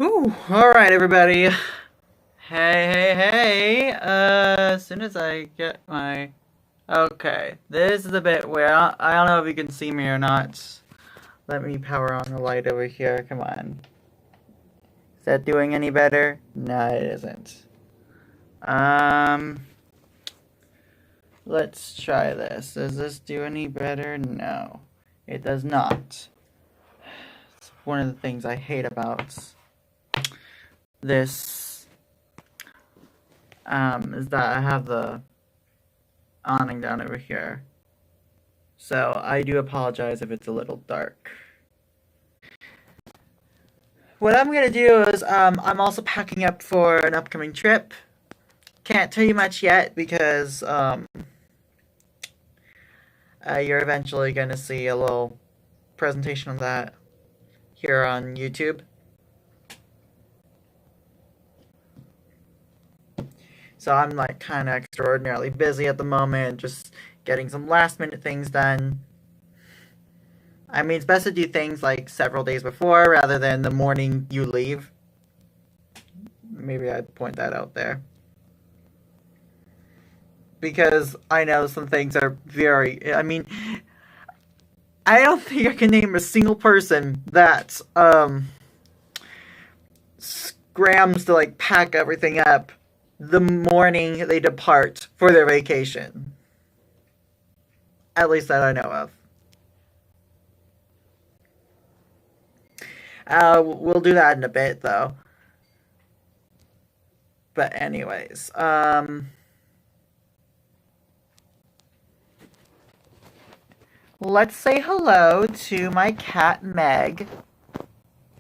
Whew, alright everybody. Hey. As soon as I get my... Okay, this is a bit where I don't know if you can see me or not. Let me power on the light over here, come on. Is that doing any better? No, it isn't. Let's try this. Does this do any better? No, it does not. It's one of the things I hate about this is that I have the awning down over here. So I do apologize if it's a little dark. What I'm going to do is I'm also packing up for an upcoming trip. Can't tell you much yet because you're eventually going to see a little presentation of that here on YouTube. So I'm like kind of extraordinarily busy at the moment, just getting some last minute things done. I mean, it's best to do things like several days before rather than the morning you leave. Maybe I'd point that out there. Because I know some things are very, I mean, I don't think I can name a single person that scrams to like pack everything up the morning they depart for their vacation. At least that I know of. We'll do that in a bit, though. But anyways, let's say hello to my cat, Meg.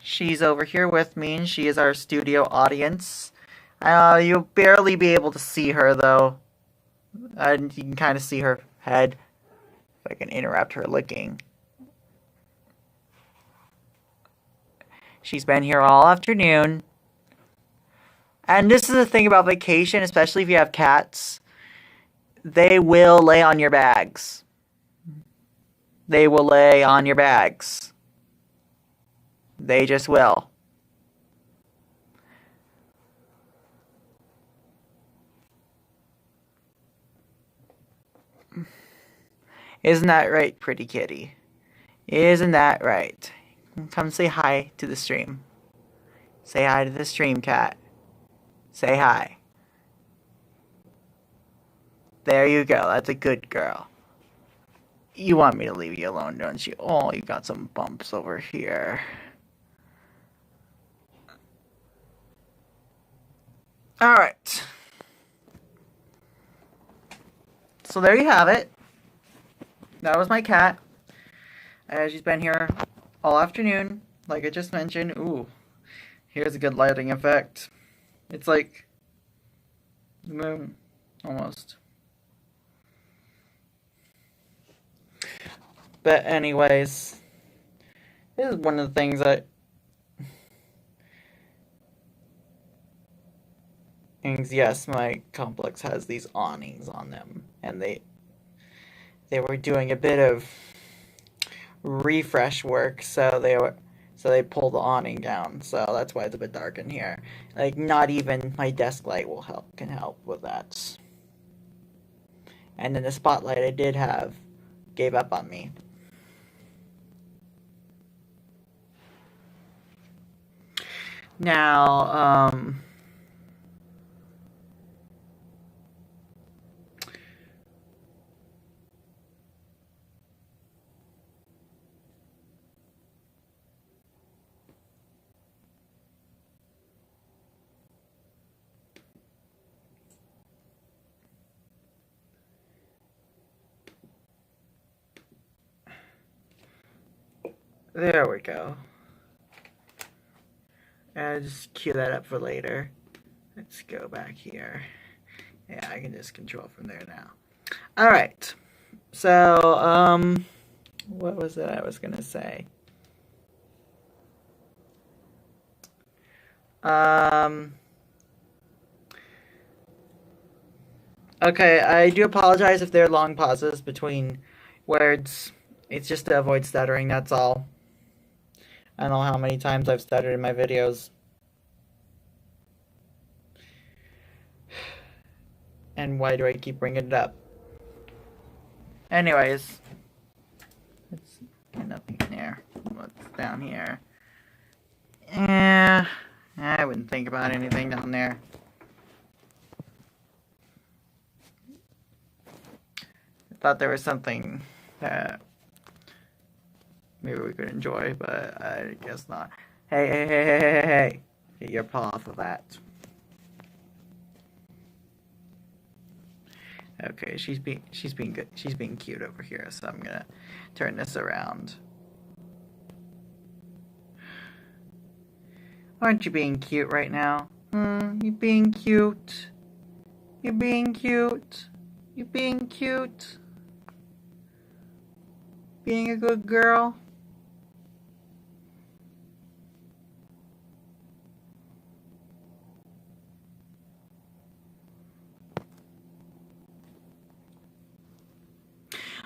She's over here with me, and she is our studio audience. You'll barely be able to see her, though. And you can kind of see her head. If I can interrupt her licking. She's been here all afternoon. And this is the thing about vacation, especially if you have cats. They will lay on your bags. They will lay on your bags. They just will. Isn't that right, pretty kitty? Isn't that right? Come say hi to the stream. Say hi to the stream, cat. Say hi. There you go. That's a good girl. You want me to leave you alone, don't you? Oh, you got some bumps over here. Alright. So there you have it. That was my cat. She's been here all afternoon, like I just mentioned. Ooh, here's a good lighting effect. It's like the moon, almost. But anyways, this is one of the things that yes, my complex has these awnings on them, and they were doing a bit of refresh work, so they pulled the awning down, so that's why it's a bit dark in here. Like, not even my desk light can help with that. And then the spotlight I did have gave up on me. Now, there we go. I'll just cue that up for later. Let's go back here. Yeah, I can just control from there now. Alright. So, what was it I was gonna say? Okay, I do apologize if there are long pauses between words. It's just to avoid stuttering, that's all. I don't know how many times I've stuttered in my videos. And why do I keep bringing it up? Anyways, it's nothing there. What's down here? I wouldn't think about anything down there. I thought there was something that maybe we could enjoy, but I guess not. Hey. Get your paw off of that. Okay, she's being good. She's being cute over here, so I'm gonna turn this around. Aren't you being cute right now? You being cute? You being cute? You being cute? Being a good girl?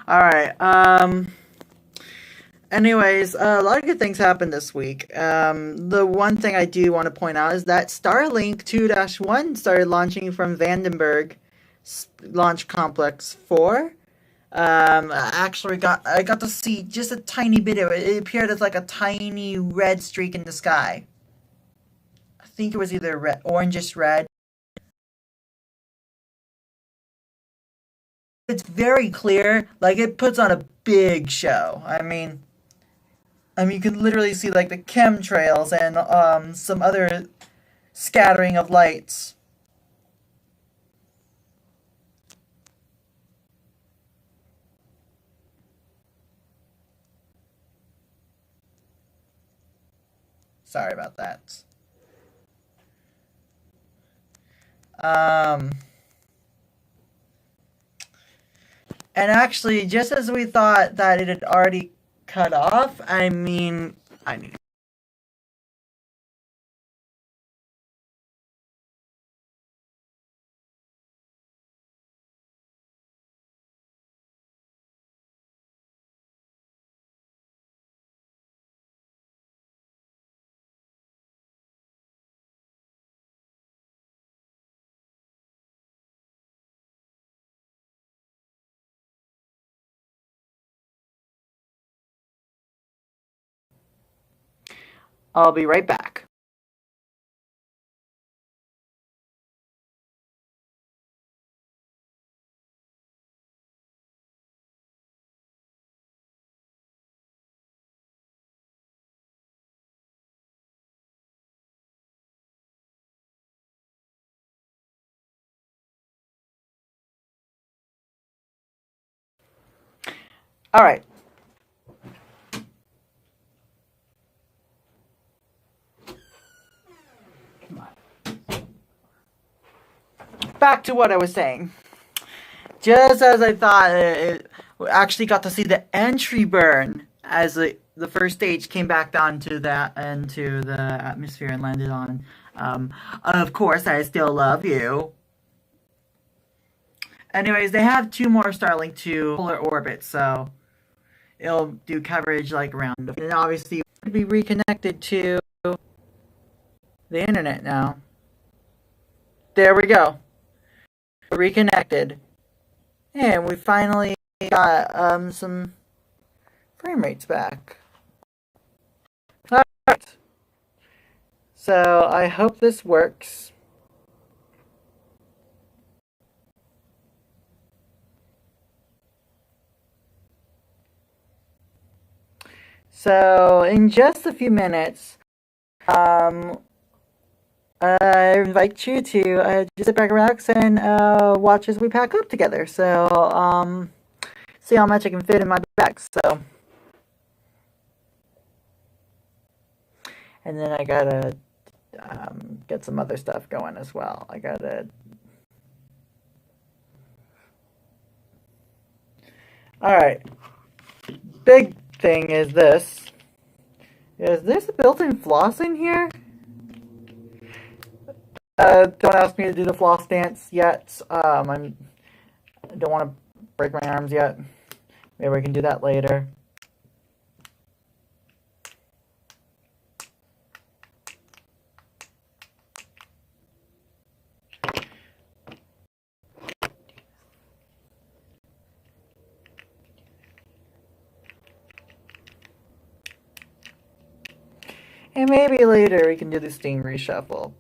Alright, anyways, a lot of good things happened this week. The one thing I do want to point out is that Starlink 2-1 started launching from Vandenberg Launch Complex 4. I got to see just a tiny bit of it. It appeared as like a tiny red streak in the sky. I think it was either red, orangish red. It's very clear. Like, it puts on a big show. I mean, you can literally see like the chemtrails and some other scattering of lights. Sorry about that. And actually, just as we thought that it had already cut off, I mean, I need. I'll be right back. All right. Come on. Back to what I was saying. Just as I thought, it actually got to see the entry burn as the first stage came back down to into the atmosphere and landed on. Of course, I still love you. Anyways, they have 2 more Starlink to polar orbits, so it'll do coverage like around. And obviously, we'll be reconnected to the internet now. There we go. Reconnected. And we finally got some frame rates back. Alright. So I hope this works. So in just a few minutes, I invite you to just sit back, relax, and watch as we pack up together. So see how much I can fit in my bag. So, and then I gotta get some other stuff going as well. I gotta. All right. Big thing is this. Is there's a built-in floss in here? Don't ask me to do the floss dance yet. I don't want to break my arms yet. Maybe we can do that later. And maybe later we can do the Stingray Shuffle.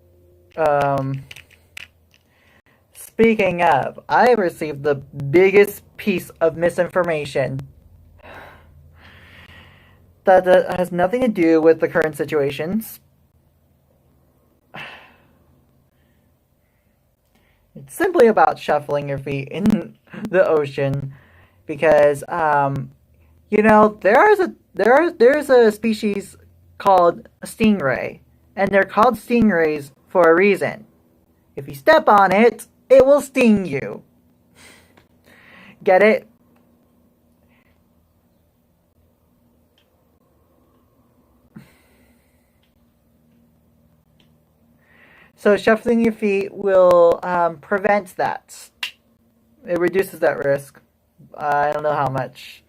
Speaking of, I received the biggest piece of misinformation that has nothing to do with the current situations. It's simply about shuffling your feet in the ocean, because there's a species called a stingray, and they're called stingrays for a reason. If you step on it, it will sting you. Get it? So shuffling your feet will prevent that. It reduces that risk. I don't know how much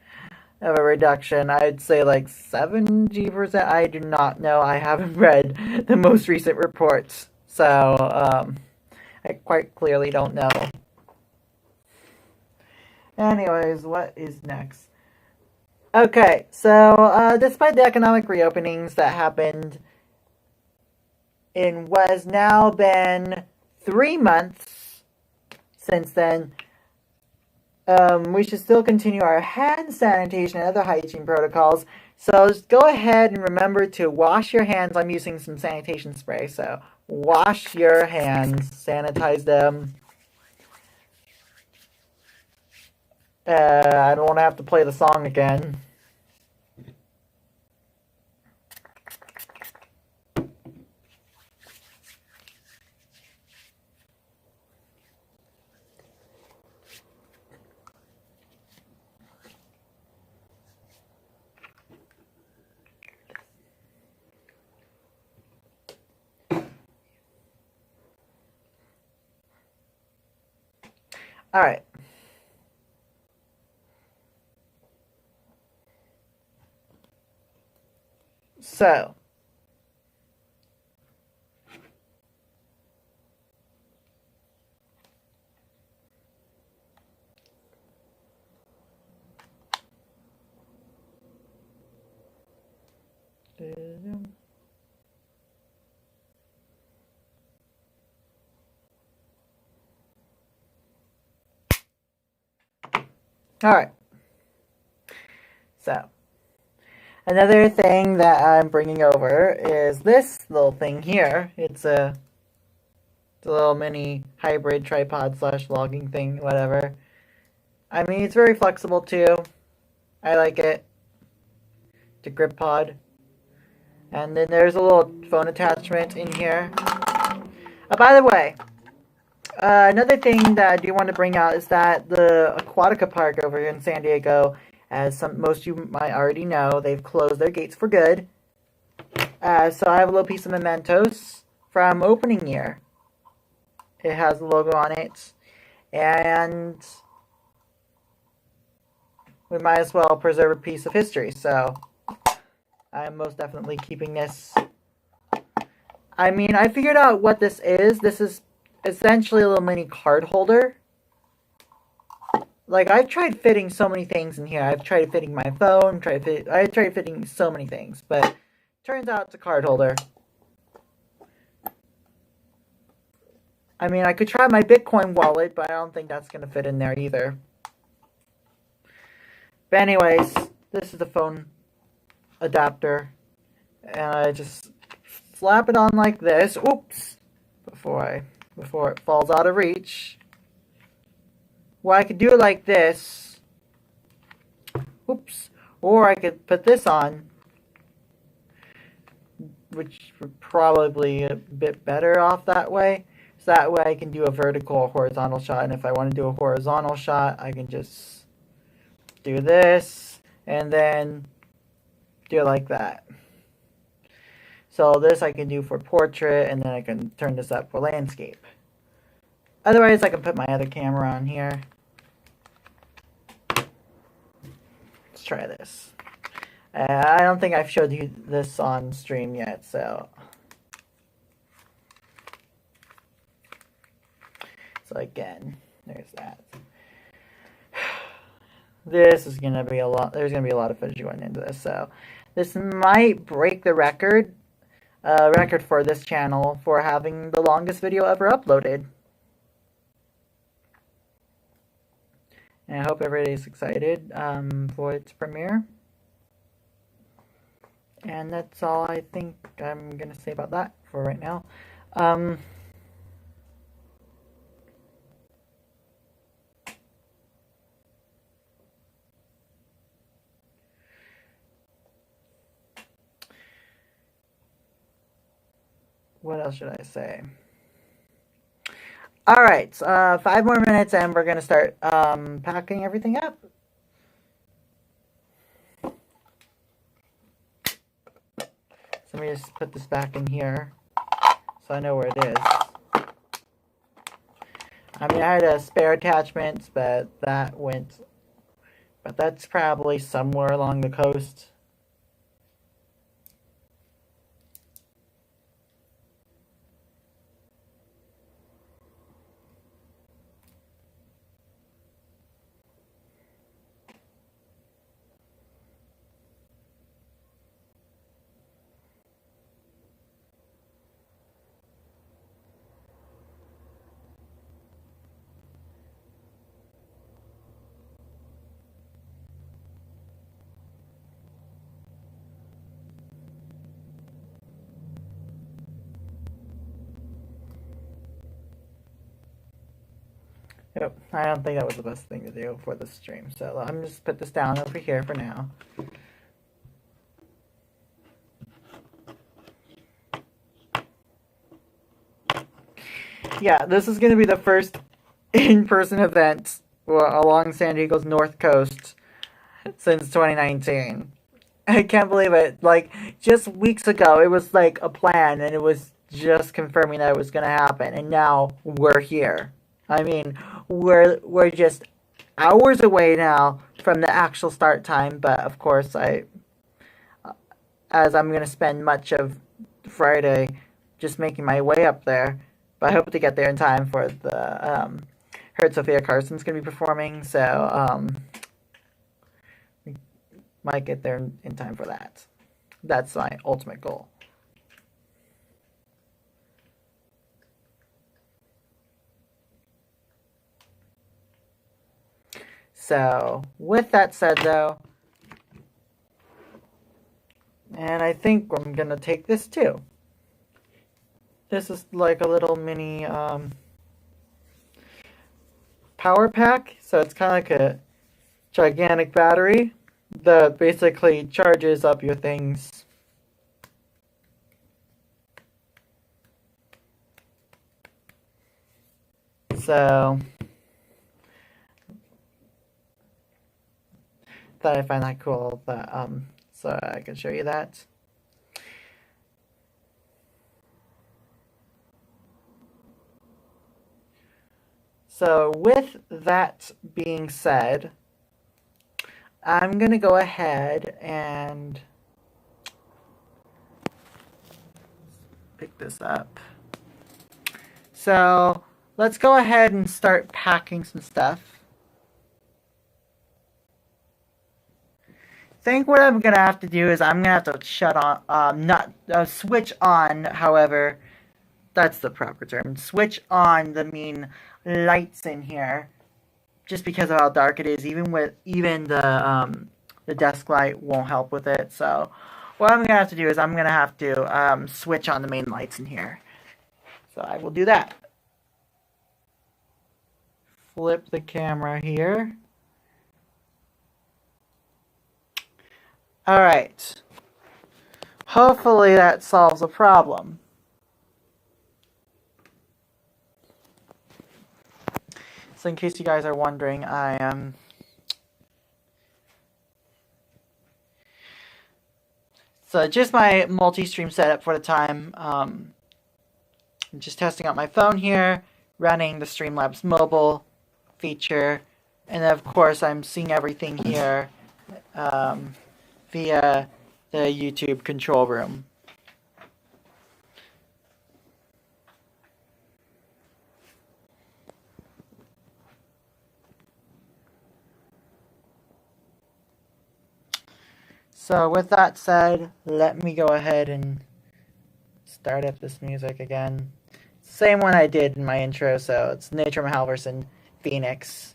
of a reduction. I'd say like 70%. I do not know. I haven't read the most recent reports. So I quite clearly don't know. Anyways, what is next? Okay, so despite the economic reopenings that happened in what has now been 3 months since then, we should still continue our hand sanitation and other hygiene protocols. So just go ahead and remember to wash your hands. I'm using some sanitation spray, so wash your hands, sanitize them. I don't want to have to play the song again. All right. So, all right. So, another thing that I'm bringing over is this little thing here. It's a little mini hybrid tripod / logging thing, whatever. I mean, it's very flexible too. I like it. It's a grip pod. And then there's a little phone attachment in here. By the way, another thing that I do want to bring out is that the Aquatica Park over here in San Diego, as most of you might already know, they've closed their gates for good. So I have a little piece of mementos from opening year. It has the logo on it. And we might as well preserve a piece of history. So I'm most definitely keeping this. I mean, I figured out what this is. This is essentially a little mini card holder. Like, I've tried fitting so many things in here. I've tried fitting my phone. I tried fitting so many things. But turns out it's a card holder. I mean, I could try my Bitcoin wallet, but I don't think that's going to fit in there either. But anyways, this is the phone adapter. And I just slap it on like this. Oops! Before it falls out of reach. Well, I could do it like this. Oops. Or I could put this on, which would probably be a bit better off that way. So that way I can do a vertical or horizontal shot. And if I want to do a horizontal shot, I can just do this and then do it like that. So this I can do for portrait, and then I can turn this up for landscape. Otherwise, I can put my other camera on here. Let's try this. I don't think I've showed you this on stream yet, so. So again, there's that. This is gonna be a lot. There's gonna be a lot of footage going into this, so this might break the record a record for this channel for having the longest video ever uploaded. And I hope everybody's excited for its premiere. And that's all I think I'm going to say about that for right now. What else should I say? Alright, 5 more minutes and we're going to start packing everything up. So let me just put this back in here so I know where it is. I mean, I had a spare attachment, but that went... But that's probably somewhere along the coast. Yep, I don't think that was the best thing to do for the stream, so I'm just put this down over here for now. Yeah, this is going to be the first in-person event along San Diego's north coast since 2019. I can't believe it. Like, just weeks ago, it was like a plan, and it was just confirming that it was going to happen, and now we're here. I mean, we're just hours away now from the actual start time, but of course, as I'm going to spend much of Friday just making my way up there, but I hope to get there in time for the Heard Sophia Carson's going to be performing, so we might get there in time for that. That's my ultimate goal. So, with that said, though, and I think I'm going to take this, too. This is like a little mini power pack, so it's kind of like a gigantic battery that basically charges up your things. So... thought I find that cool, but so I can show you that. So with that being said, I'm gonna go ahead and pick this up. So let's go ahead and start packing some stuff. I think what I'm gonna have to do is I'm gonna have to shut on, switch on. However, that's the proper term. Switch on the main lights in here, just because of how dark it is. Even the desk light won't help with it. So, what I'm gonna have to do is I'm gonna have to switch on the main lights in here. So I will do that. Flip the camera here. Alright. Hopefully that solves a problem. So in case you guys are wondering, I am... So just my multi-stream setup for the time. I'm just testing out my phone here, running the Streamlabs mobile feature, and then of course I'm seeing everything here via the YouTube control room. So with that said, let me go ahead and start up this music again. Same one I did in my intro, so it's Nature Halverson, Phoenix.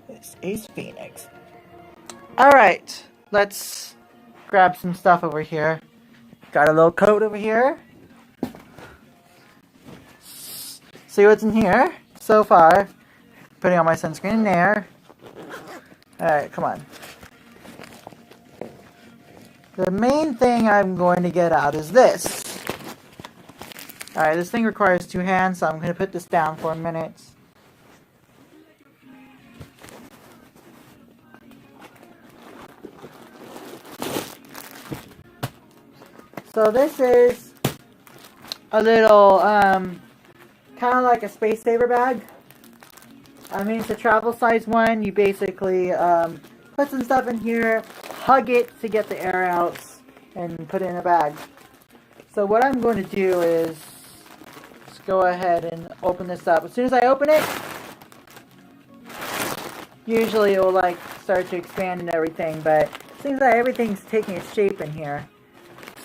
This is Phoenix. Alright, let's grab some stuff over here. Got a little coat over here. See what's in here so far. Putting on my sunscreen in there. Alright, come on. The main thing I'm going to get out is this. Alright, this thing requires 2 hands, so I'm going to put this down for a minute. So this is a little, kind of like a space saver bag. I mean, it's a travel size one. You basically put some stuff in here, hug it to get the air out, and put it in a bag. So what I'm going to do is just go ahead and open this up. As soon as I open it, usually it will like start to expand and everything, but it seems like everything's taking its shape in here.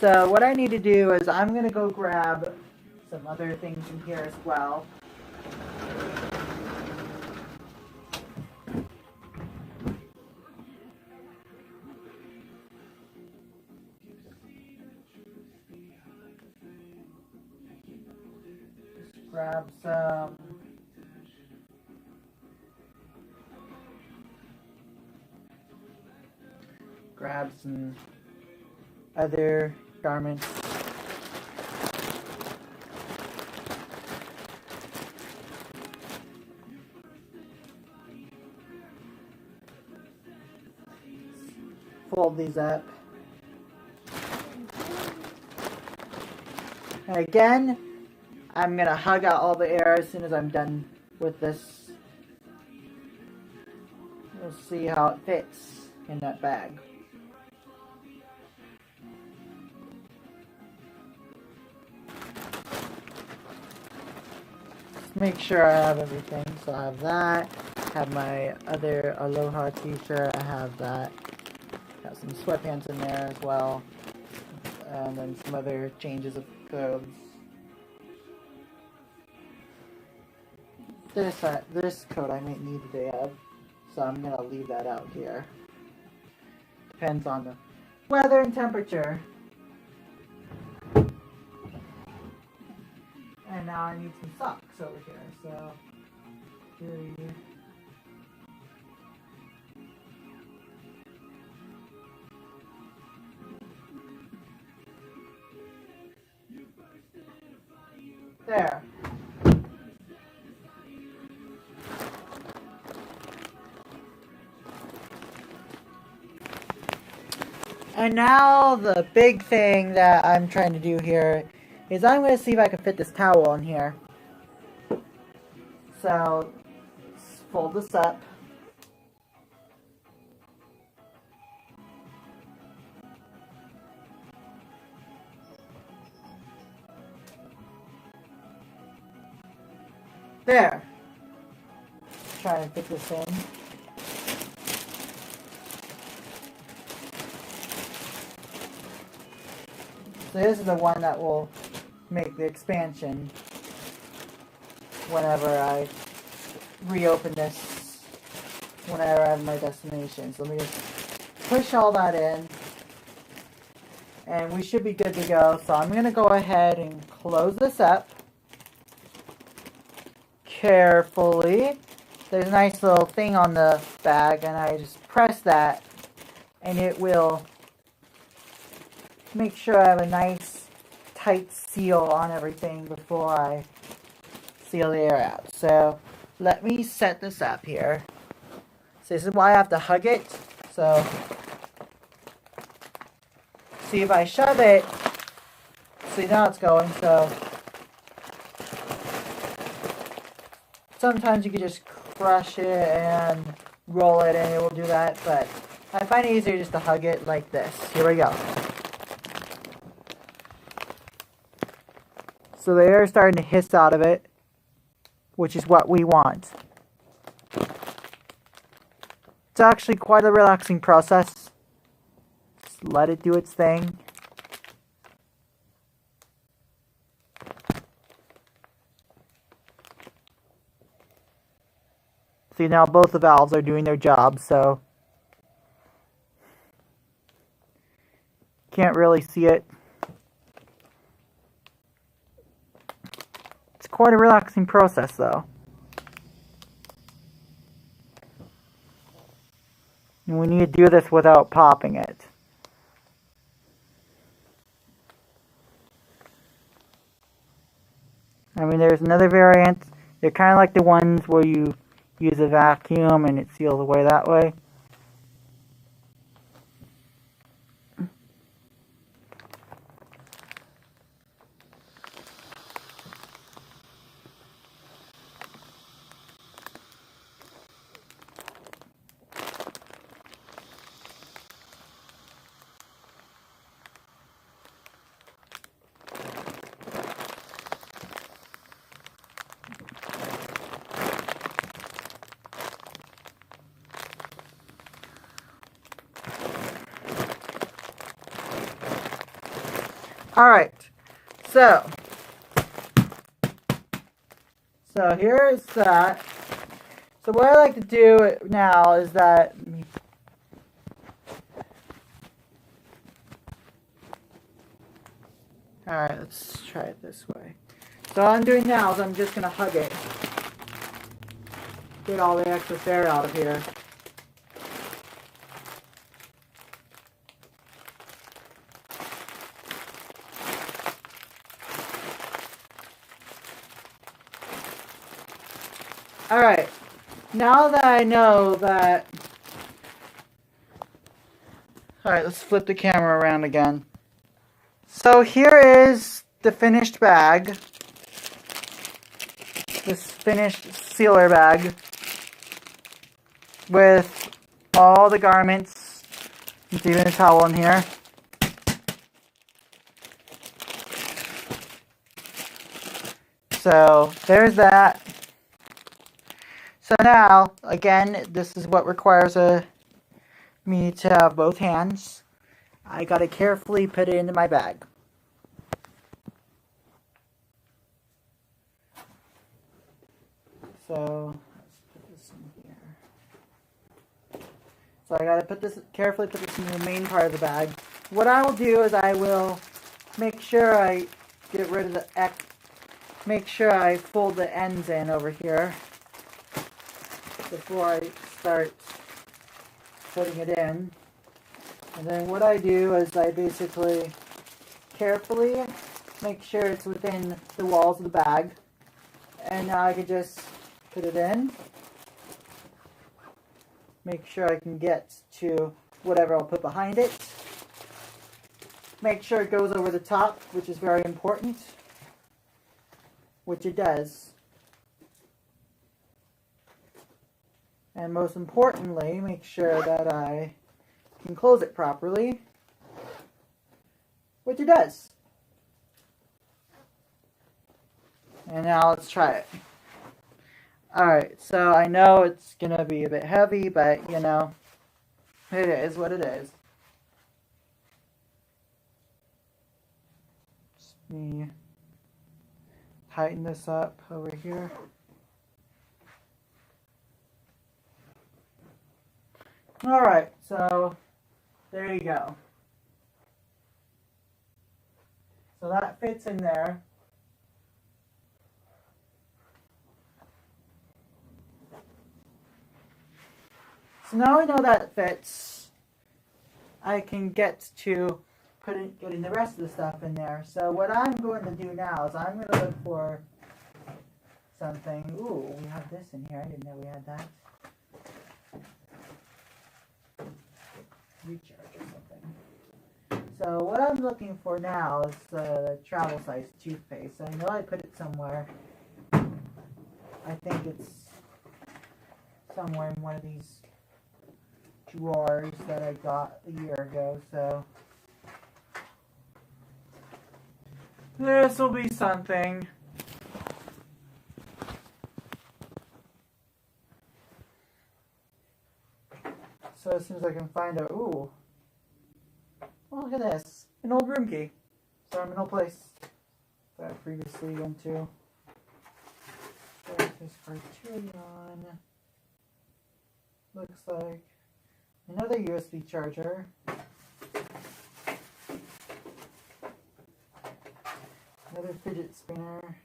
So what I need to do is I'm going to go grab some other things in here as well. Grab some other garments. Fold these up. And again, I'm going to hug out all the air as soon as I'm done with this. We'll see how it fits in that bag. Just make sure I have everything. So I have that. I have my other Aloha t-shirt. I have that. Got some sweatpants in there as well. And then some other changes of clothes. This coat I might need today of, so I'm going to leave that out here. Depends on the weather and temperature. And now I need some socks over here, so there. And now the big thing that I'm trying to do here is I'm going to see if I can fit this towel in here. So, let's fold this up. There. Try to fit this in. So this is the one that will make the expansion whenever I reopen this, whenever I have my destination. So let me just push all that in, and we should be good to go. So I'm going to go ahead and close this up carefully. There's a nice little thing on the bag, and I just press that, and it will make sure I have a nice tight seal on everything before I seal the air out. So let me set this up here. So this is why I have to hug it. So see if I shove it, see now it's going. So sometimes you can just crush it and roll it and it will do that, but I find it easier just to hug it like this. Here we go. So the air is starting to hiss out of it, which is what we want. It's actually quite a relaxing process. Just let it do its thing. See, now both the valves are doing their job, so can't really see it. It's quite a relaxing process, though. And we need to do this without popping it. I mean, there's another variant. They're kind of like the ones where you use a vacuum and it seals away that way. Alright, so here is that. So what I like to do now is that, alright, let's try it this way. So what I'm doing now is I'm just going to hug it. Get all the excess air out of here. Alright, now that I know that... Alright, let's flip the camera around again. So here is the finished bag. This finished sealer bag. With all the garments. There's even a towel in here. So, there's that. So now, again, this is what requires me to have both hands. I gotta carefully put it into my bag. So, let's put this in here. So I gotta carefully put this in the main part of the bag. What I will do is I will make sure I get rid of make sure I fold the ends in over here before I start putting it in. And then what I do is I basically carefully make sure it's within the walls of the bag. And now I can just put it in. Make sure I can get to whatever I'll put behind it. Make sure it goes over the top, which is very important. Which it does. And most importantly, make sure that I can close it properly, which it does. And now let's try it. Alright, so I know it's going to be a bit heavy, but you know, it is what it is. Just me tighten this up over here. Alright, so there you go. So that fits in there. So now I know that fits, I can get to getting the rest of the stuff in there. So what I'm going to do now is I'm going to look for something. Ooh, we have this in here. I didn't know we had that. Recharge or something. So what I'm looking for now is the travel size toothpaste. I know I put it somewhere. I think it's somewhere in one of these drawers that I got a year ago, so this will be something. So as soon as I can find it, ooh. Oh, look at this. An old room key. So I'm in a place that I previously went to. There's this Criterion. Looks like another USB charger. Another fidget spinner.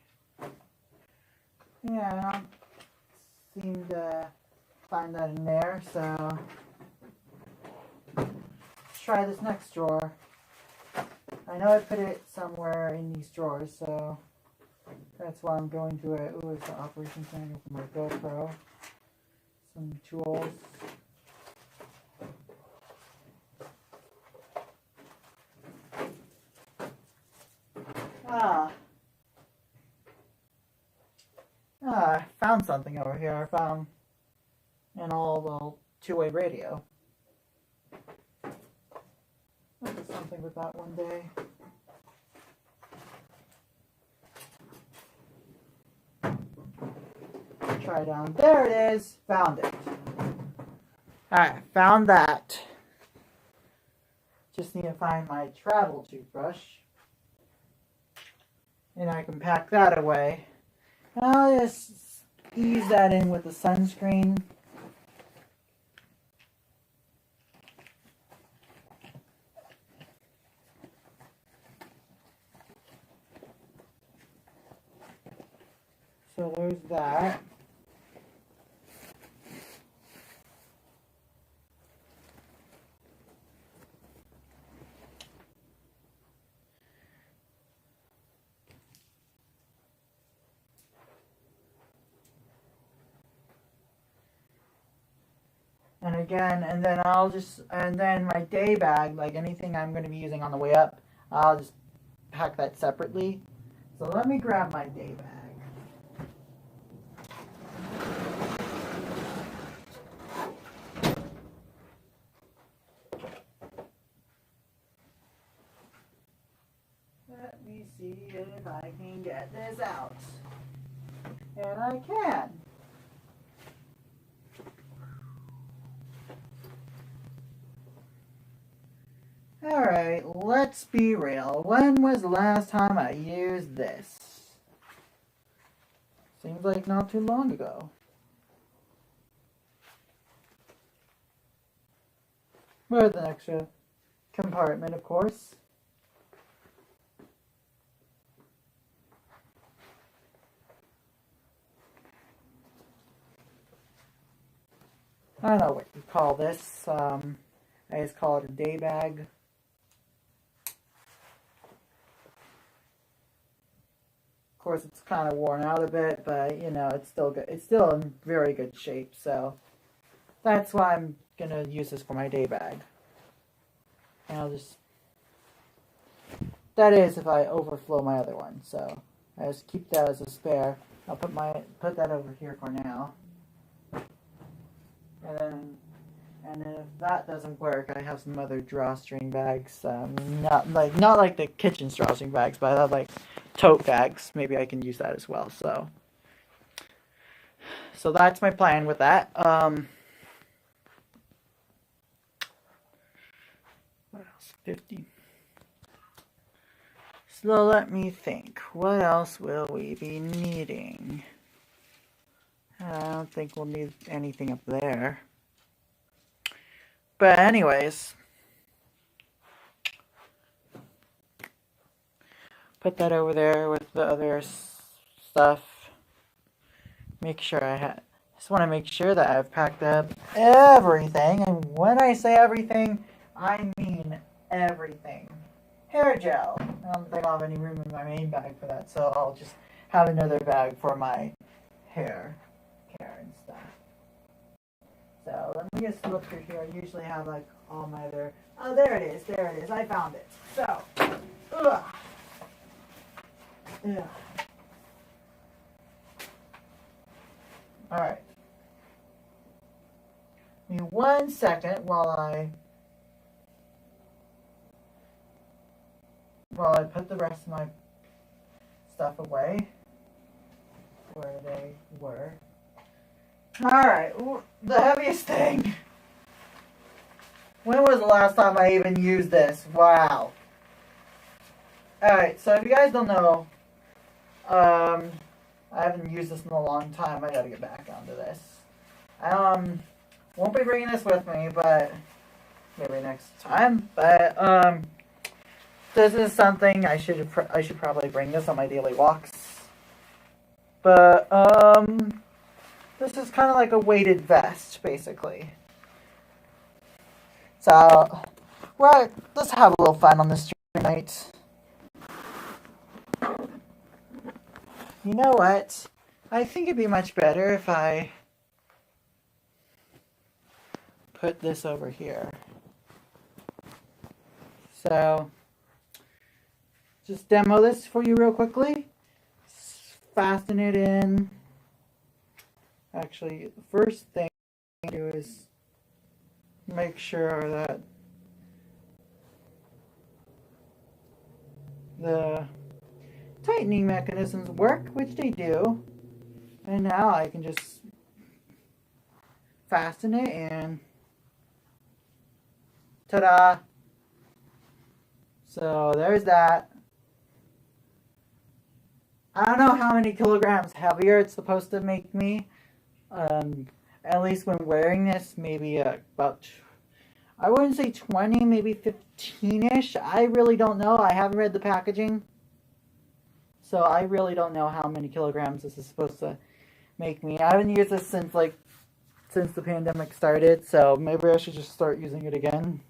Yeah, I don't seem to find that in there, so let's try this next drawer. I know I put it somewhere in these drawers, so that's why I'm going to it. Ooh, it's the operations manual for my GoPro. Some tools. I found something over here. I found an old two-way radio. I'll do something with that one day. Try down. There it is. Found it. Alright, found that. Just need to find my travel toothbrush. And I can pack that away. I'll just ease that in with the sunscreen. So there's that. And again, and then my day bag, like anything I'm going to be using on the way up, I'll just pack that separately. So let me grab my day bag. Let me see if I can get this out. And I can. Alright, let's be real. When was the last time I used this? Seems like not too long ago. With an extra compartment, of course. I don't know what you call this. I just call it a day bag. Of course, it's kind of worn out a bit, but you know, it's still good. It's still in very good shape, so that's why I'm gonna use this for my day bag. And I'll just, that is if I overflow my other one, so I just keep that as a spare. I'll put that over here for now. And then if that doesn't work, I have some other drawstring bags. Not like the kitchen drawstring bags, but I have like tote bags. Maybe I can use that as well. So that's my plan with that. What else? 50. So let me think. What else will we be needing? I don't think we'll need anything up there. But anyways, put that over there with the other stuff. Make sure just want to make sure that I've packed up everything. And when I say everything, I mean everything. Hair gel. I don't think I'll have any room in my main bag for that, so I'll just have another bag for my hair care and stuff. So let me just look through here. I usually have like all my other. Oh, there it is. There it is. I found it. So, ugh. Yeah. All right. Give me 1 second while I put the rest of my stuff away where they were. Alright, the heaviest thing. When was the last time I even used this? Wow. Alright, so if you guys don't know, I haven't used this in a long time. I gotta get back onto this. Won't be bringing this with me, but maybe next time. But this is something I should probably bring this on my daily walks. But this is kind of like a weighted vest, basically. So, well, let's have a little fun on this stream tonight. You know what? I think it'd be much better if I put this over here. So, just demo this for you real quickly. Fasten it in. Actually, the first thing I do is make sure that the tightening mechanisms work, which they do. And now I can just fasten it and ta-da! So there's that. I don't know how many kilograms heavier it's supposed to make me. At least when wearing this, maybe about, I wouldn't say 20, maybe 15-ish. I really don't know. I haven't read the packaging. So I really don't know how many kilograms this is supposed to make me. I haven't used this since the pandemic started, so maybe I should just start using it again.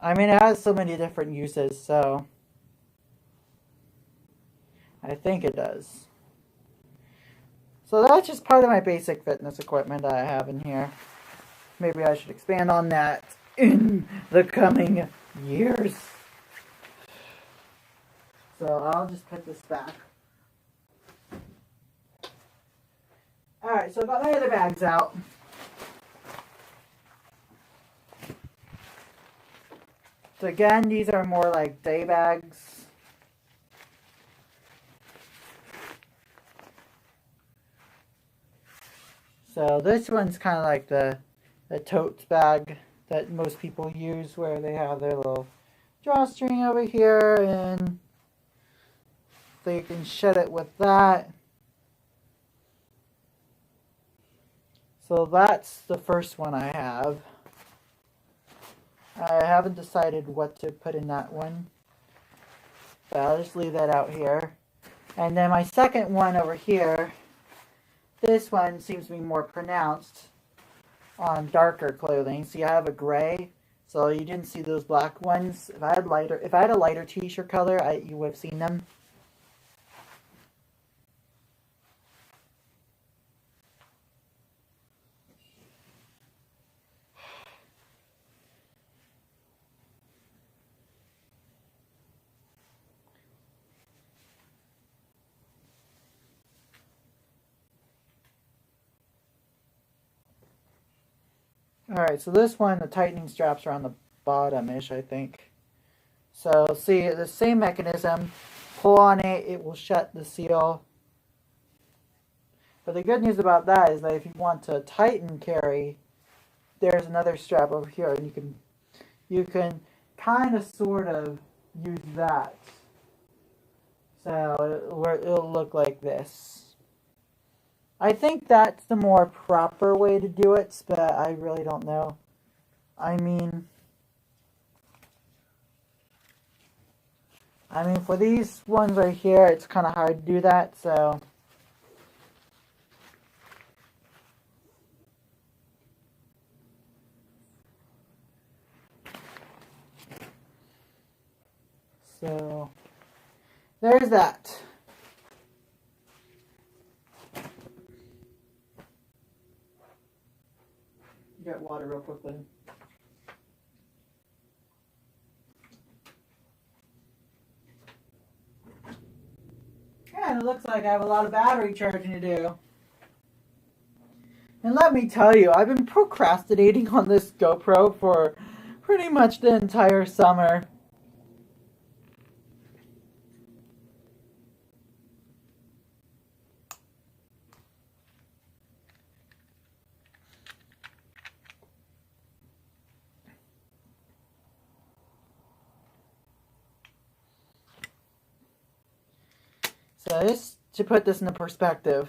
I mean, it has so many different uses, so I think it does. So that's just part of my basic fitness equipment that I have in here. Maybe I should expand on that in the coming years. So I'll just put this back. Alright, so I got my other bags out. So again, these are more like day bags. So this one's kind of like the tote bag that most people use, where they have their little drawstring over here and they can shed it with that. So that's the first one I have. I haven't decided what to put in that one, but I'll just leave that out here. And then my second one over here, this one seems to be more pronounced on darker clothing. See, I have a gray, so you didn't see those black ones. If I had a lighter t-shirt color, you would have seen them. Alright, so this one, the tightening straps are on the bottom-ish, I think. So, see, the same mechanism. Pull on it, it will shut the seal. But the good news about that is that if you want to tighten carry, there's another strap over here, and you can kind of sort of use that. So, it'll look like this. I think that's the more proper way to do it, but I really don't know. I mean, for these ones right here, it's kind of hard to do that, so. So, there's that. Get water real quickly. And it looks like I have a lot of battery charging to do. And let me tell you, I've been procrastinating on this GoPro for pretty much the entire summer. So this to put this into perspective.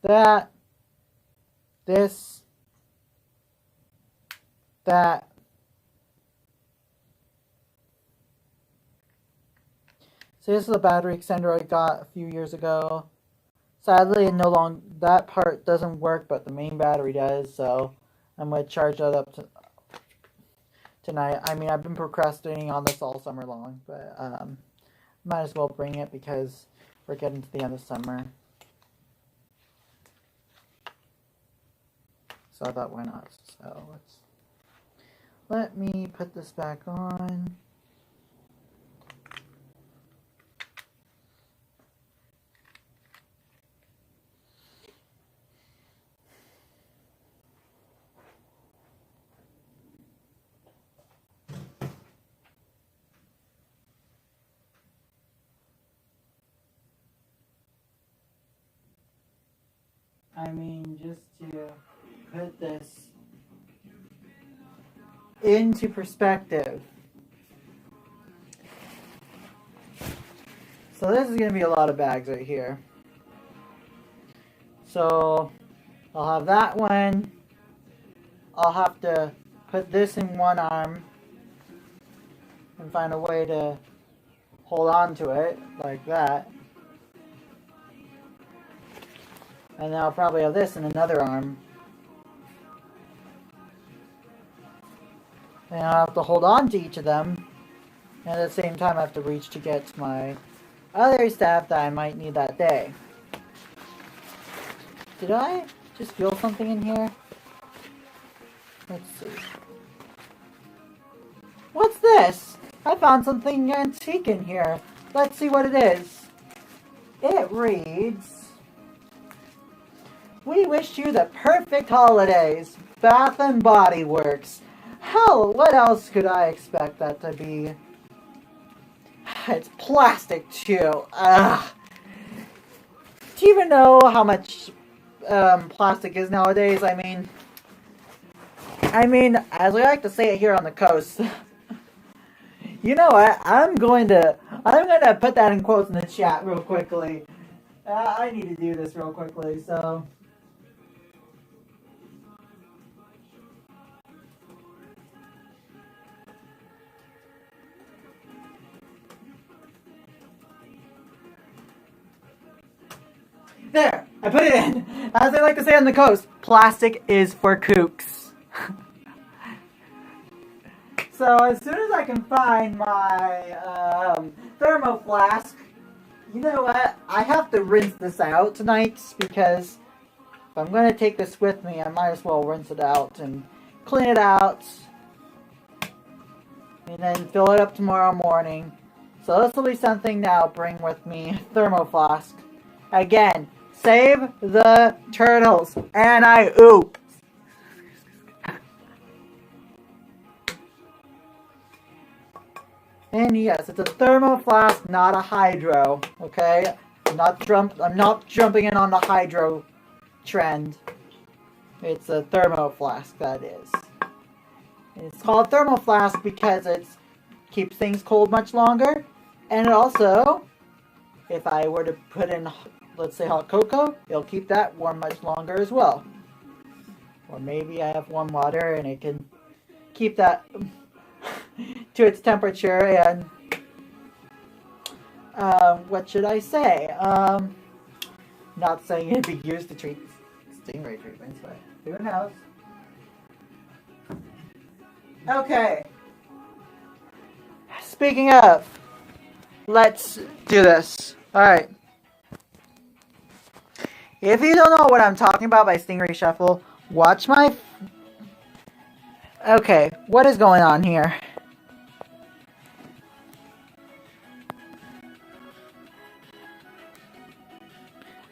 That, this, that. So this is a battery extender I got a few years ago. Sadly, that part doesn't work, but the main battery does. So I'm gonna charge that up tonight. I mean, I've been procrastinating on this all summer long, but might as well bring it because we're getting to the end of summer. So I thought, why not? So let me put this back on. I mean, just to put this into perspective. So this is going to be a lot of bags right here. So I'll have that one. I'll have to put this in one arm and find a way to hold on to it like that. And then I'll probably have this in another arm. And I'll have to hold on to each of them. And at the same time I have to reach to get my other stuff that I might need that day. Did I just feel something in here? Let's see. What's this? I found something antique in here. Let's see what it is. It reads, "We wish you the perfect holidays, Bath and Body Works." Hell, what else could I expect that to be? It's plastic too. Ugh. Do you even know how much plastic is nowadays? I mean, as we like to say it here on the coast. You know what? I'm going to put that in quotes in the chat real quickly. I need to do this real quickly, so. There! I put it in! As they like to say on the coast, plastic is for kooks. So as soon as I can find my thermo flask, you know what? I have to rinse this out tonight because if I'm going to take this with me, I might as well rinse it out and clean it out. And then fill it up tomorrow morning. So this will be something that I'll bring with me. Thermo flask. Again, save the turtles. And I oop. And yes, it's a thermo flask, not a hydro. Okay? I'm not jumping in on the hydro trend. It's a thermo flask, that is. And it's called thermo flask because it keeps things cold much longer. And it also, if I were to put in, let's say, hot cocoa, it'll keep that warm much longer as well. Or maybe I have warm water and it can keep that to its temperature and what should I say? Not saying it'd be used to treat stingray treatments, but who knows? Okay. Speaking of, let's do this. Alright. If you don't know what I'm talking about by Stingray Shuffle, watch my... Okay, what is going on here?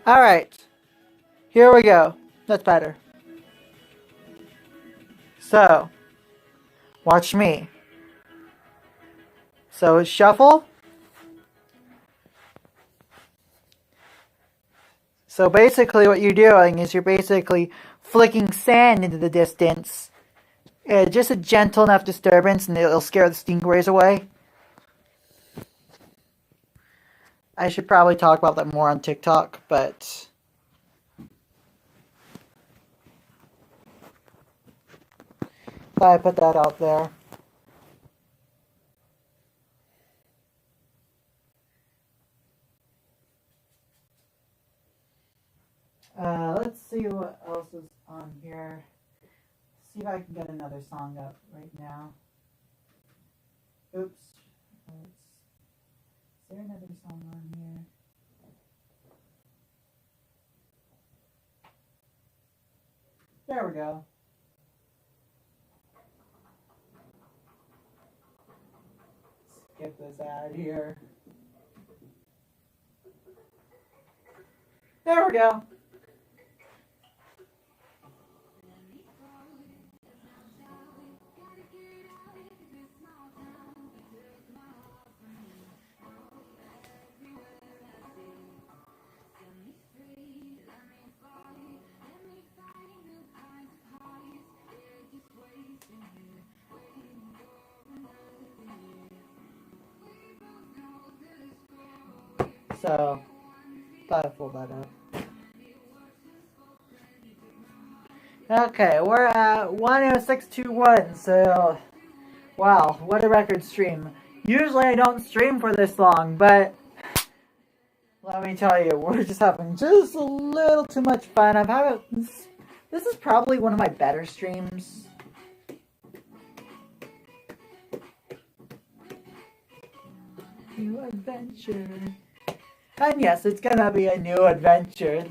Alright. Here we go. That's better. So, watch me. So, shuffle. So basically what you're doing is you're basically flicking sand into the distance. Just a gentle enough disturbance and it'll scare the stingrays away. I should probably talk about that more on TikTok, but thought I put that out there. Let's see what else is on here. See if I can get another song up right now. Oops. Is there another song on here? There we go. Skip this ad here. There we go. So, thought I'd pull that up. Okay, we're at 10621, so, wow, what a record stream. Usually I don't stream for this long, but let me tell you, we're just having just a little too much fun. This is probably one of my better streams. New adventure. And yes, it's gonna be a new adventure.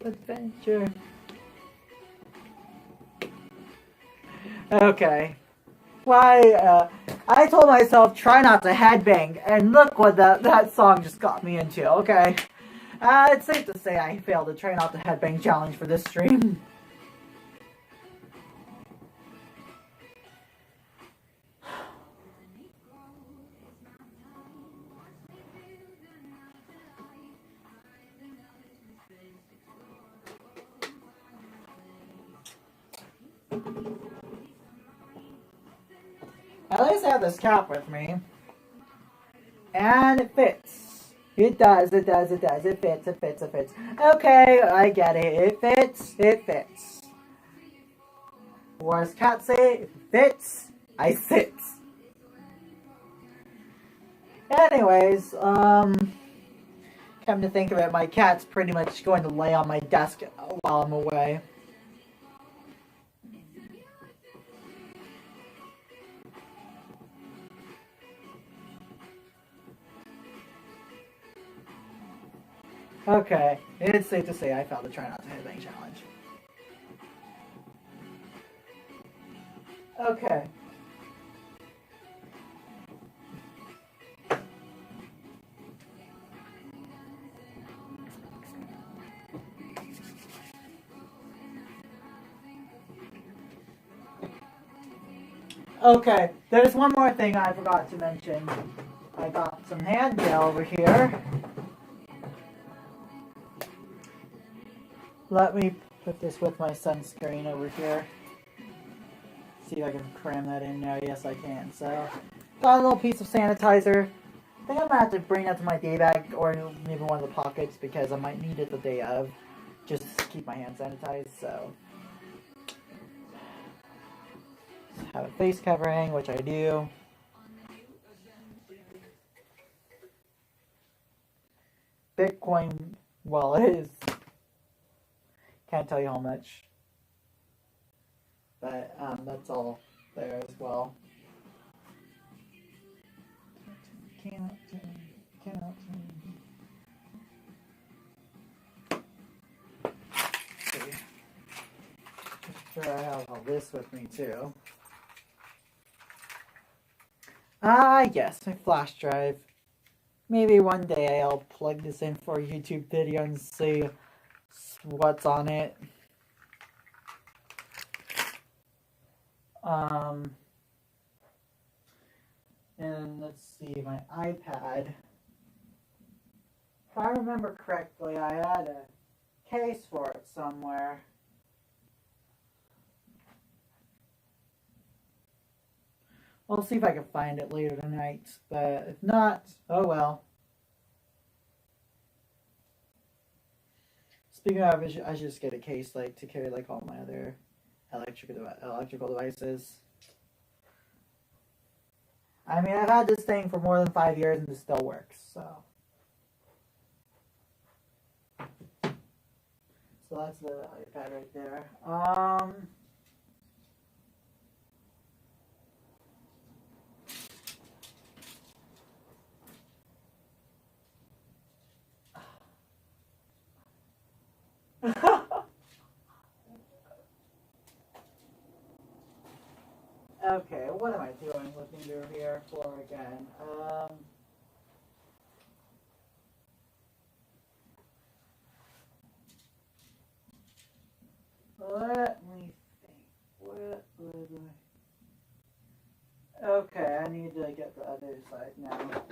Adventure. Okay. Why, I told myself try not to headbang, and look what that song just got me into, okay? It's safe to say I failed the try not to headbang challenge for this stream. At least I have this cap with me. And it fits. It does. It fits. Okay, I get it. It fits. Or as cats say, if it fits, I sit. Anyways, come to think of it, my cat's pretty much going to lay on my desk while I'm away. Okay, it's safe to say I failed the try not to headbang challenge. Okay. Okay, there's one more thing I forgot to mention. I got some hand gel over here. Let me put this with my sunscreen over here. See if I can cram that in now. Yes, I can. So, got a little piece of sanitizer. I think I'm gonna have to bring that to my day bag or maybe one of the pockets because I might need it the day of, just to keep my hands sanitized. So, have a face covering, which I do. Bitcoin wallet. Can't tell you how much, but that's all there as well. Cannot. Sure, I have all this with me too. Yes, my flash drive. Maybe one day I'll plug this in for a YouTube video and see what's on it. And let's see, my iPad. If I remember correctly, I had a case for it somewhere. I'll see if I can find it later tonight, but if not, oh well. Speaking of, I should just get a case like to carry like all my other electrical devices. I mean, I've had this thing for more than 5 years and it still works, so. So that's the iPad right there. Okay, what am I doing looking through here for again? Let me think. What would I... Okay, I need to get the other side now.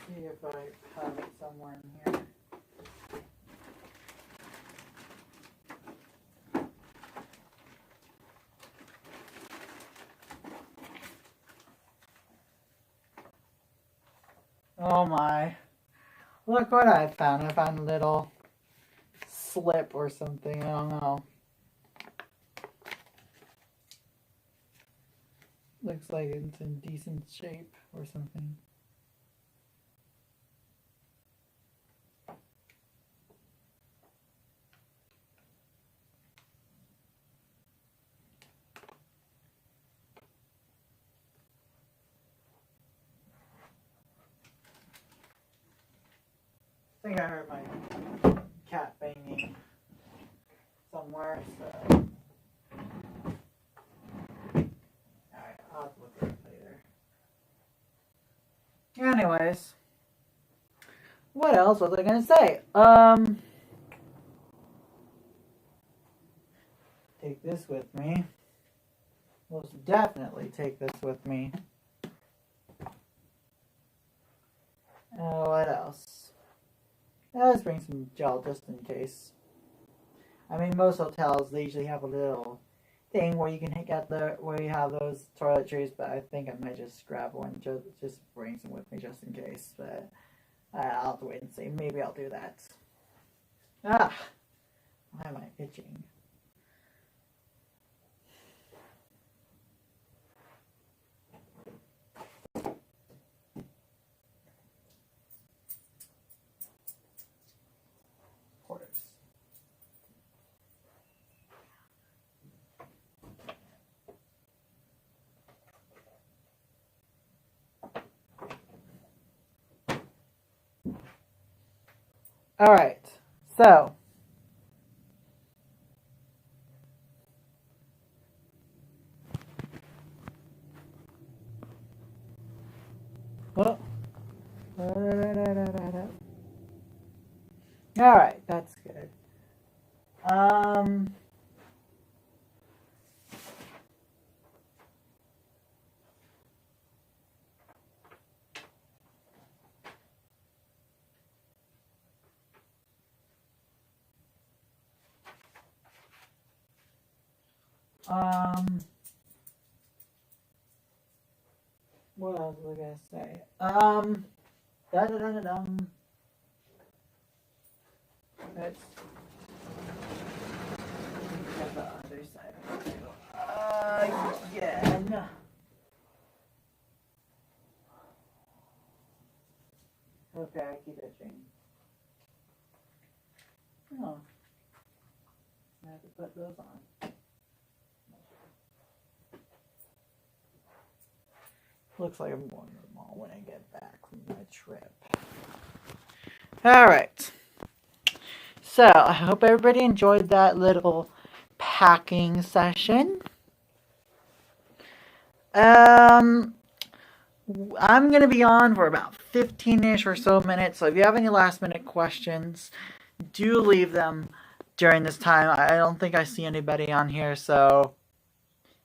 See if I have it somewhere in here. Oh my. Look what I found. I found a little slip or something. I don't know. Looks like it's in decent shape or something. I think I heard my cat banging somewhere, so. Alright, I'll have to look at it later. Anyways. What else was I gonna say? Take this with me. Most definitely take this with me. What else? Let's bring some gel just in case. I mean, most hotels, they usually have a little thing where you can get where you have those toiletries, but I think I might just grab one, just bring some with me just in case. But I'll have to wait and see. Maybe I'll do that. Ah, why am I itching? All right, so all right, that's good. What else was I gonna say? Da da da da dum. Let's get the other side of it. Again. Okay, I keep itching. Oh. I have to put those on. Looks like I'm going to the mall when I get back from my trip. Alright. So, I hope everybody enjoyed that little packing session. I'm going to be on for about 15-ish or so minutes, so if you have any last-minute questions, do leave them during this time. I don't think I see anybody on here, so,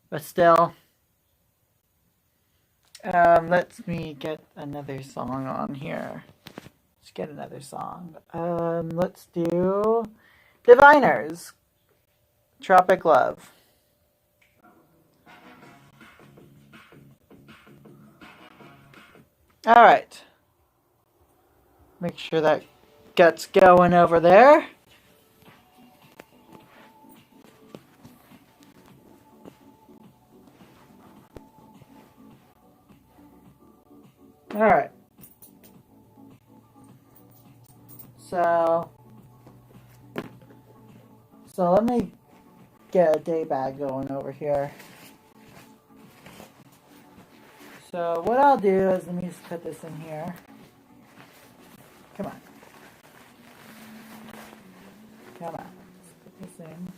but still, Let me get another song on here. Let's get another song. Let's do Diviners, Tropic Love. All right. Make sure that gets going over there. All right. So let me get a day bag going over here. So what I'll do is let me just put this in here. Come on. Come on. Let's put this in.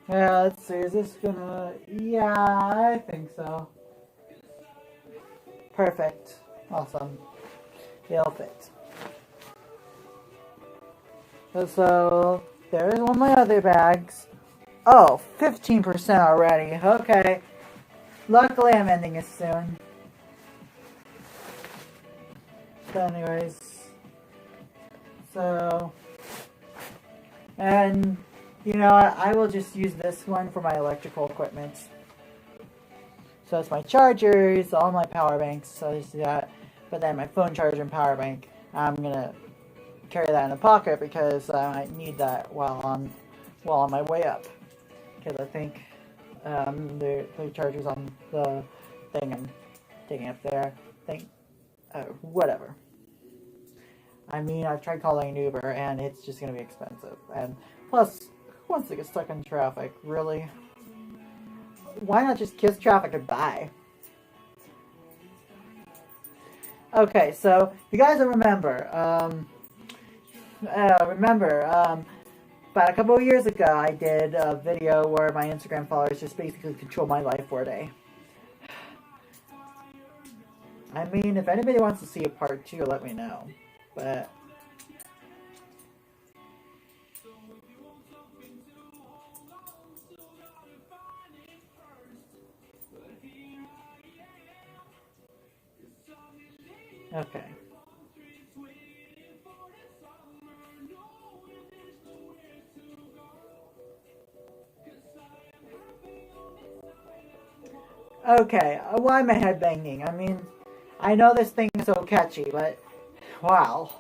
Yeah, let's see. Is this gonna? Yeah, I think so. Perfect. Awesome. It'll fit. So there's one of my other bags. Oh, 15% already. Okay. Luckily, I'm ending it soon. So anyways. And you know, I will just use this one for my electrical equipment. So it's my chargers, all my power banks, so I just do that. But then my phone charger and power bank, I'm gonna carry that in the pocket because I might need that while on my way up. Because I think the charger's on the thing I'm taking up there. Whatever. I mean, I've tried calling an Uber and it's just gonna be expensive. And plus, who wants to get stuck in traffic? Really? Why not just kiss traffic goodbye? Okay, so you guys remember, about a couple of years ago, I did a video where my Instagram followers just basically control my life for a day. I mean, if anybody wants to see a part 2, let me know. But okay. Okay, why am I headbanging? I mean, I know this thing is so catchy, but wow.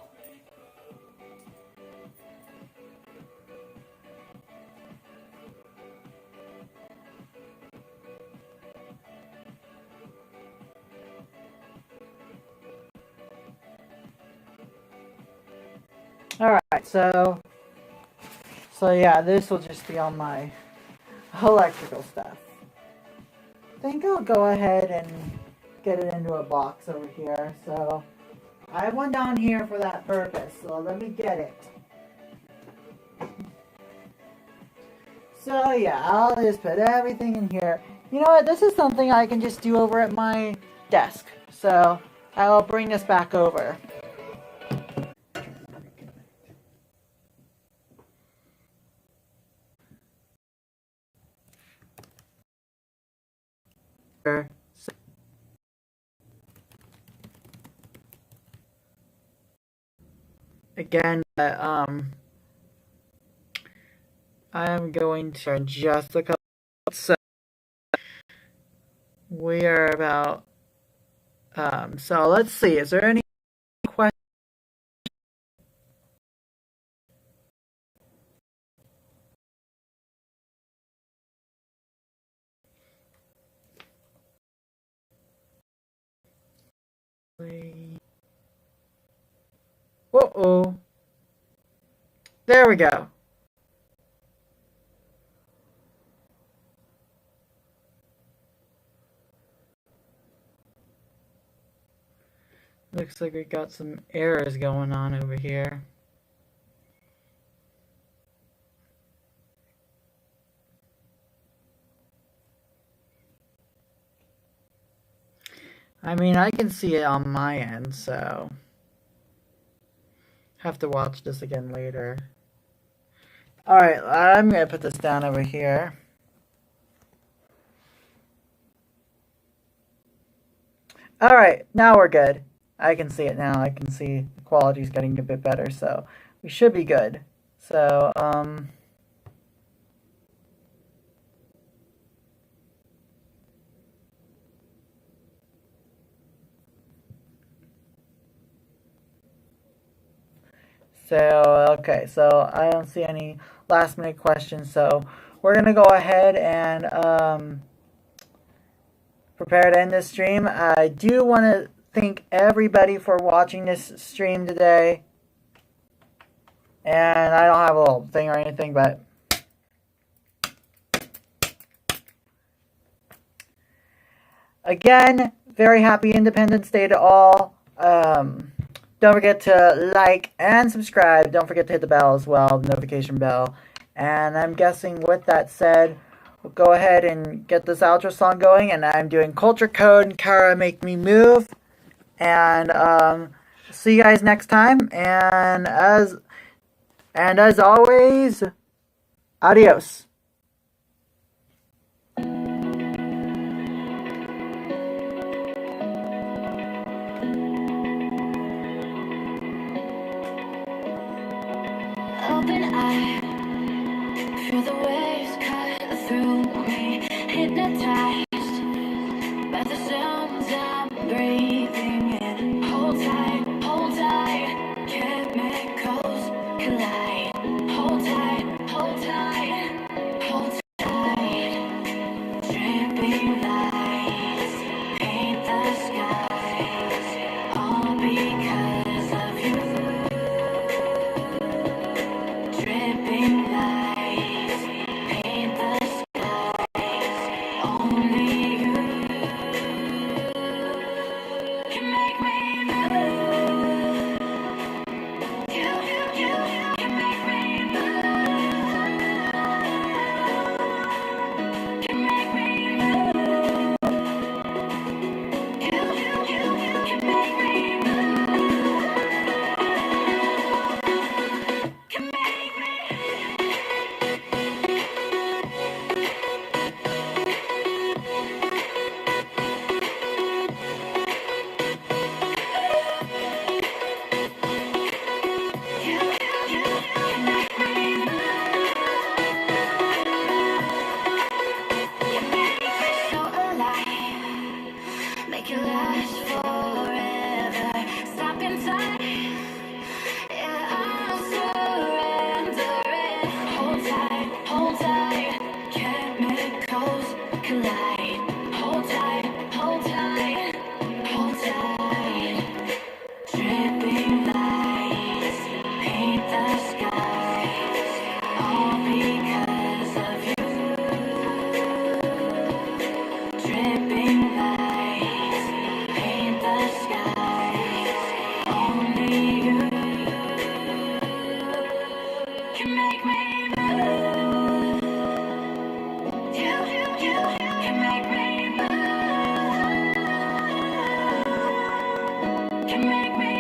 Alright, so yeah, this will just be on my electrical stuff. I think I'll go ahead and get it into a box over here. So I have one down here for that purpose, so let me get it. So yeah, I'll just put everything in here. You know what, this is something I can just do over at my desk. So I'll bring this back over. Again, I'm going to adjust a couple. So we are about. So let's see. Is there any question? Uh-oh. There we go. Looks like we got some errors going on over here. I mean, I can see it on my end, so have to watch this again later. Alright, I'm going to put this down over here. Alright, now we're good. I can see it now. I can see the quality's getting a bit better, so we should be good. So, okay, so I don't see any last minute questions, so we're going to go ahead and prepare to end this stream. I do want to thank everybody for watching this stream today. And I don't have a little thing or anything, but again, very happy Independence Day to all. Don't forget to like and subscribe. Don't forget to hit the bell as well, the notification bell. And I'm guessing with that said, we'll go ahead and get this outro song going. And I'm doing Culture Code and Kara Make Me Move. And see you guys next time. And as always, adios. Open eye, feel the waves cut through me, hypnotized by the sounds I'm breathing in. Hold tight, chemicals collide. Hold tight, hold tight. Dripping lights paint the skies, all because of you. Dripping lights paint the skies. Only you can make me move. You can make me move. Can make me move. You can make me move. Can make me. Make it last forever. Stop in time. Yeah, I'm surrendering. Hold tight. Chemicals collide. Hold tight, hold tight. Dripping lights paint the skies. All because of you. Dripping lights paint the skies. Only you can make me move. You can make me move. Can make me